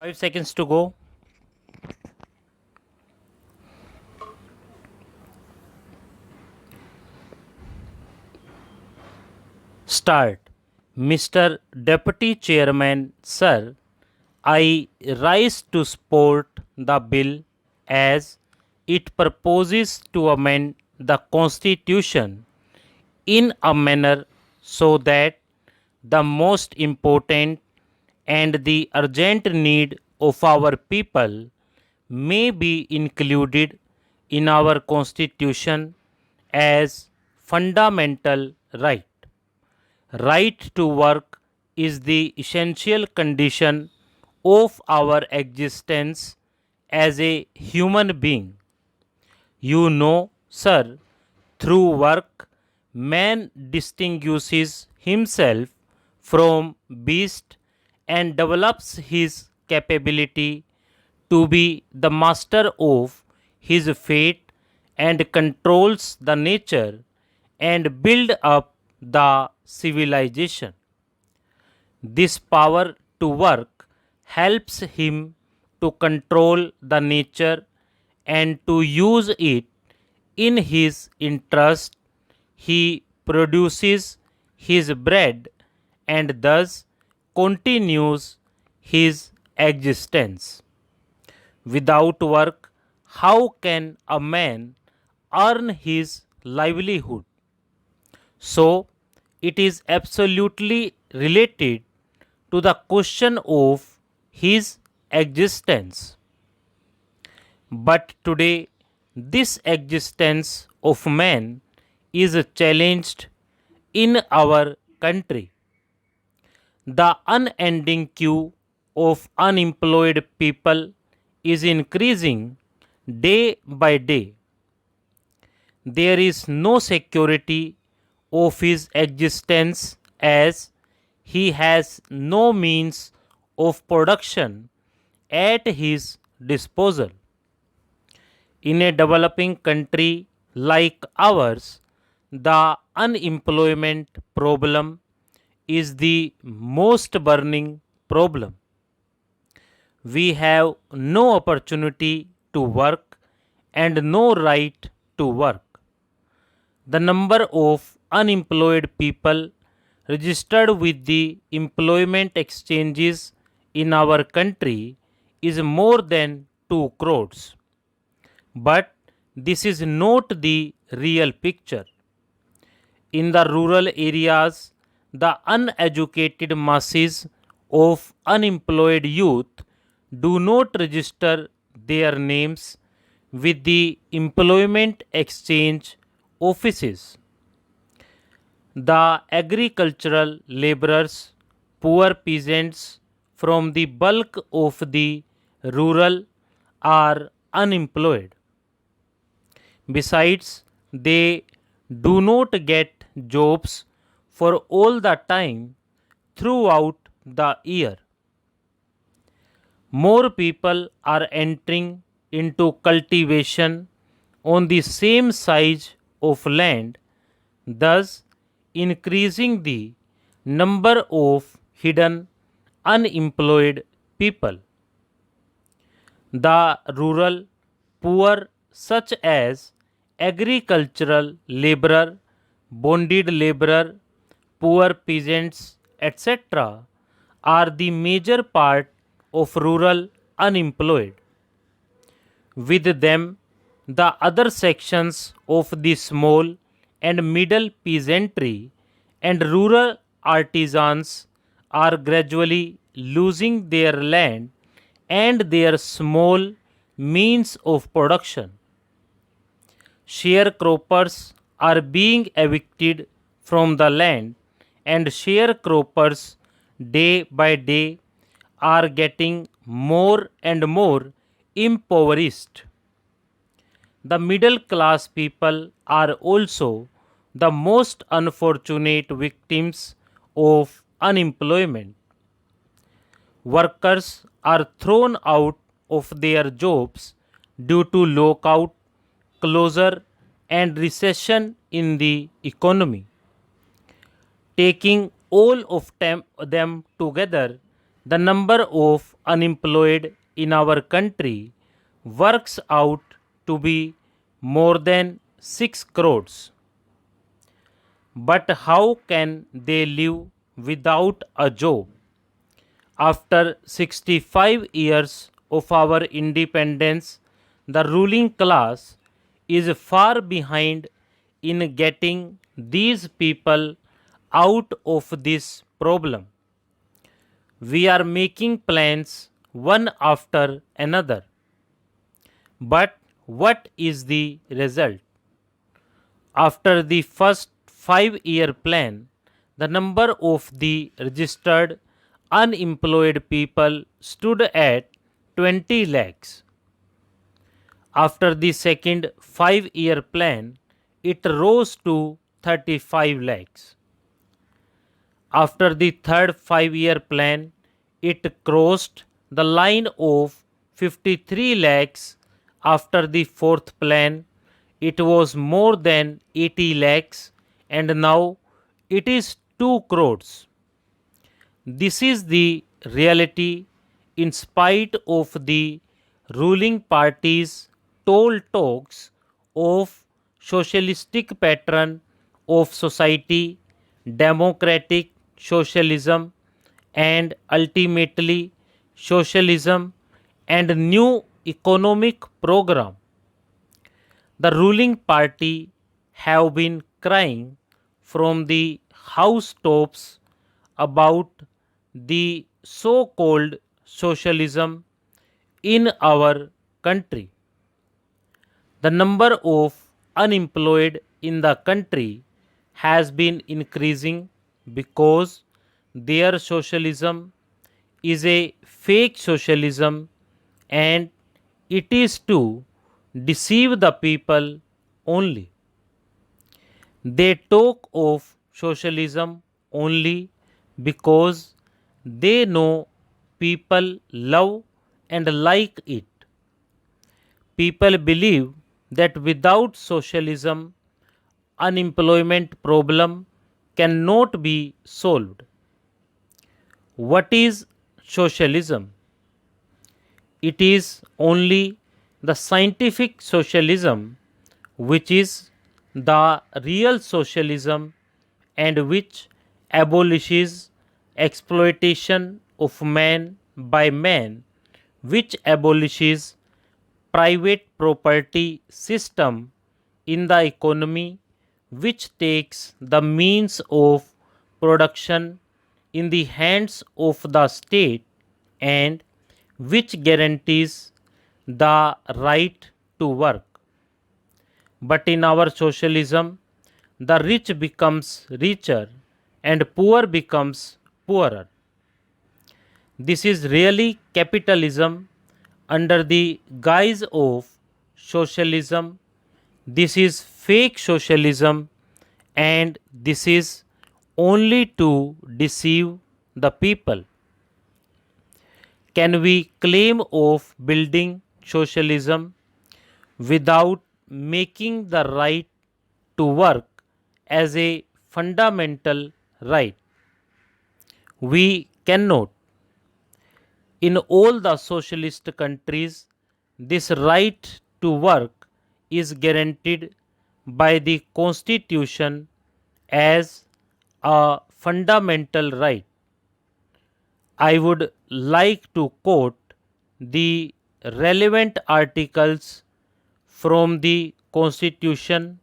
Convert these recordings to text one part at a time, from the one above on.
5 seconds to go. Start. Mr. Deputy Chairman, Sir, I rise to support the bill as it proposes to amend the Constitution in a manner so that the most important and the urgent need of our people may be included in our Constitution as fundamental right. Right to work is the essential condition of our existence as a human being. You know, sir, through work, man distinguishes himself from beast and develops his capability to be the master of his fate and controls the nature and build up the civilization. This power to work helps him to control the nature and to use it in his interest. He produces his bread and thus continues his existence. Without work, how can a man earn his livelihood? So, it is absolutely related to the question of his existence. But today, this existence of man is challenged in our country. The unending queue of unemployed people is increasing day by day. There is no security of his existence as he has no means of production at his disposal. In a developing country like ours, the unemployment problem is the most burning problem. We have no opportunity to work and no right to work. The number of unemployed people registered with the employment exchanges in our country is more than 2 crores. But this is not the real picture. In the rural areas, the uneducated masses of unemployed youth do not register their names with the employment exchange offices. The agricultural laborers, poor peasants from the bulk of the rural are unemployed. Besides, they do not get jobs for all the time throughout the year. More people are entering into cultivation on the same size of land, thus increasing the number of hidden unemployed people. The rural poor, such as agricultural laborer, bonded laborer, poor peasants, etc., are the major part of rural unemployed. With them, the other sections of the small and middle peasantry and rural artisans are gradually losing their land and their small means of production. Sharecroppers are being evicted from the land, and sharecroppers day by day are getting more and more impoverished. The middle class people are also the most unfortunate victims of unemployment. Workers are thrown out of their jobs due to lockout, closure, and recession in the economy. Taking all of them together, The number of unemployed in our country works out to be more than 6 crores. But how can they live without a job? After 65 years of our independence, the ruling class is far behind in getting these people out of this problem. We are making plans one after another. But what is the result? After the first 5-year plan, the number of the registered unemployed people stood at 20 lakhs. After the second 5-year plan, it rose to 35 lakhs. After the third 5-year plan, it crossed the line of 53 lakhs. After the fourth plan, it was more than 80 lakhs, and now it is 2 crores. This is the reality in spite of the ruling party's tall talks of socialistic pattern of society, democratic socialism, and ultimately socialism and new economic program. The ruling party have been crying from the housetops about the so called socialism in our country. The number of unemployed in the country has been increasing because their socialism is a fake socialism and it is to deceive the people only. They talk of socialism only because they know people love and like it. People believe that without socialism, unemployment problem cannot be solved. What is socialism? It is only the scientific socialism which is the real socialism and which abolishes exploitation of man by man, which abolishes private property system in the economy, which takes the means of production in the hands of the state and which guarantees the right to work. But in our socialism, the rich becomes richer and poor becomes poorer. This is really capitalism under the guise of socialism. This is fake socialism and this is only to deceive the people. Can we claim of building socialism without making the right to work as a fundamental right? We cannot. In all the socialist countries, this right to work is guaranteed by the constitution as a fundamental right. I would like to quote the relevant articles from the constitution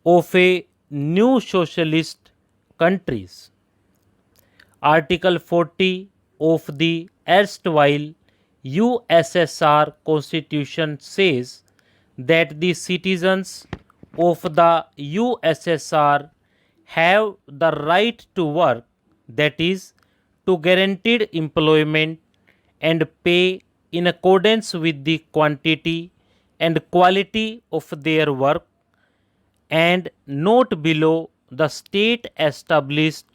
of a new socialist countries. Article 40 of the erstwhile USSR Constitution says that the citizens of the USSR have the right to work, that is, to guaranteed employment and pay in accordance with the quantity and quality of their work and not below the state established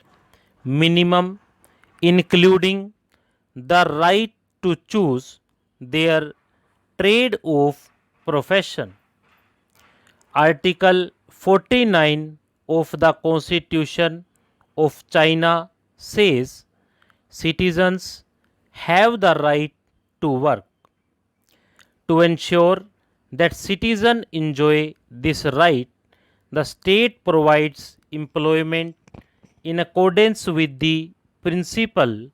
minimum, including the right to choose their trade of profession. Article 49 of the Constitution of China says citizens have the right to work. To ensure that citizens enjoy this right, the state provides employment in accordance with the principle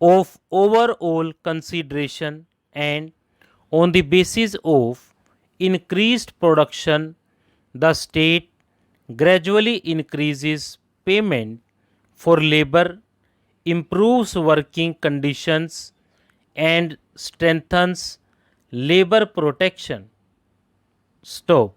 of overall consideration and on the basis of increased production, the state gradually increases payment for labor, improves working conditions, and strengthens labor protection. Stop.